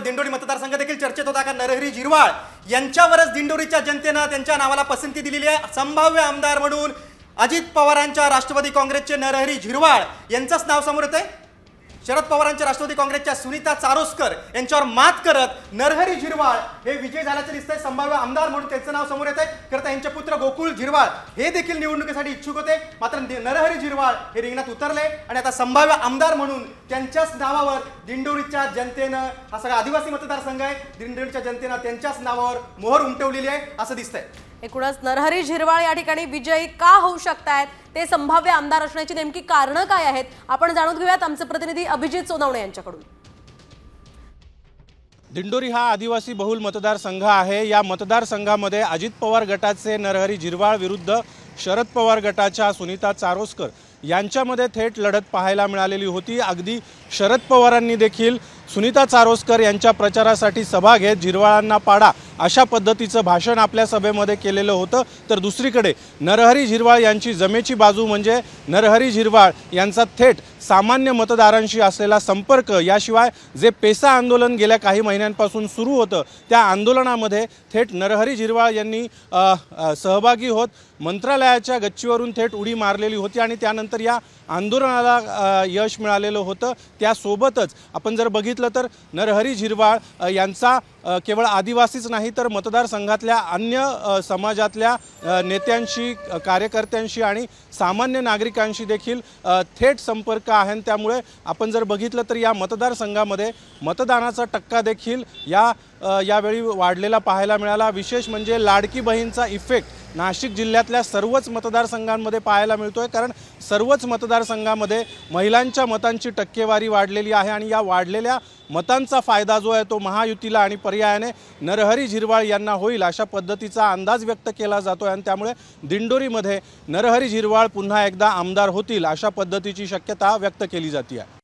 दिंडोरी मतदारसंघ देखील चर्चेत होता का नरहरी झिरवाळ यांच्यावरच दिंडोरीच्या जनतेने त्यांच्या नावाला पसंती दिलेली आहे। संभाव्य आमदार म्हणून अजित पवारांच्या राष्ट्रवादी काँग्रेसचे नरहरी झिरवाळ यांचंच नाव समोर येतंय। शरद पवारांच्या राष्ट्रवादी काँग्रेसच्या सुनीता चारोस्कर यांच्यावर मात करत नरहरी झिरवाळ हे विजय झाल्याचं दिसतंय। संभाव्य आमदार म्हणून त्यांचं नाव समोर येतंय। खरं तर यांचे पुत्र गोकुळ झिरवाळ हे देखील निवडणुकीसाठी इच्छुक होते, मात्र नरहरी झिरवाळ हे रिंगणात उतरले आणि आता संभाव्य आमदार म्हणून त्यांच्याच नावावर दिंडोरीच्या जनतेनं, हा सगळा आदिवासी मतदारसंघ आहे, दिंडोरीच्या जनतेनं त्यांच्याच नावावर मोहर उमटवलेली आहे असं दिसतंय। एकूणच नरहरी झिरवाळ या ठिकाणी विजयी का होऊ शकतायत, ते संभाव्य आमदार असण्याची नेमकी कारणं काय आहेत, आपण जाणून घेऊयात आमचे प्रतिनिधी अभिजित सोनवणे यांच्याकडून। दिंडोरी हा आदिवासी बहुल मतदारसंघ आहे। या मतदारसंघामध्ये अजित पवार गटाचे नरहरी झिरवाळ विरुद्ध शरद पवार गटाच्या सुनीता चारोस्कर यांच्यामध्ये थेट लढत पाहायला मिळालेली होती। अगदी शरद पवारांनी देखील सुनीता चारोस्कर यांच्या प्रचारासाठी सभा घेत झिरवाळांना पाडा अशा पद्धतीचं भाषण आपल्या सभेमध्ये केलेलं होतं। तर दुसरीकडे नरहरी झिरवाळ यांची जमेची बाजू म्हणजे नरहरी झिरवाळ यांचा थेट सामान्य मतदारांशी असलेला संपर्क, याशिवाय जे पेसा आंदोलन गेल्या काही महिन्यांपासून सुरू होतं त्या आंदोलनामध्ये थेट नरहरी झिरवाळ यांनी सहभागी होत मंत्रालयाच्या गच्चीवरून थेट उडी मारलेली होती आणि त्यानंतर या आंदोलनाला यश मिळालेलं होतं। त्यासोबतच आपण जर बघितलं तर नरहरी झिरवाळ यांचा केवळ आदिवासीच नाही तर मतदारसंघातल्या अन्य समाजातल्या नेत्यांशी, कार्यकर्त्यांशी आणि सामान्य नागरिकांशी देखील थेट संपर्क आहे। त्यामुळे आपण जर बघितलं तर या मतदारसंघामध्ये मतदानाचा टक्का देखील यावेळी वाढलेला पाहायला मिळाला। विशेष म्हणजे लाडकी बहीणचा इफेक्ट नाशिक जिल्ह्यातल्या सर्वच मतदारसंघांमध्ये पाहायला मिळतोय, कारण सर्वच मतदारसंघामध्ये महिलांच्या मतांची टक्केवारी वाढलेली आहे आणि या वाढलेल्या मतांचा फायदा जो आहे तो महायुतीला आणि पर्यायाने नरहरी झिरवाळ यांना होईल अशा पद्धतीचा अंदाज व्यक्त केला जातोय आणि त्यामुळे दिंडोरीमध्ये नरहरी झिरवाळ पुन्हा एकदा आमदार होतील अशा पद्धतीची शक्यता व्यक्त केली जाते आहे।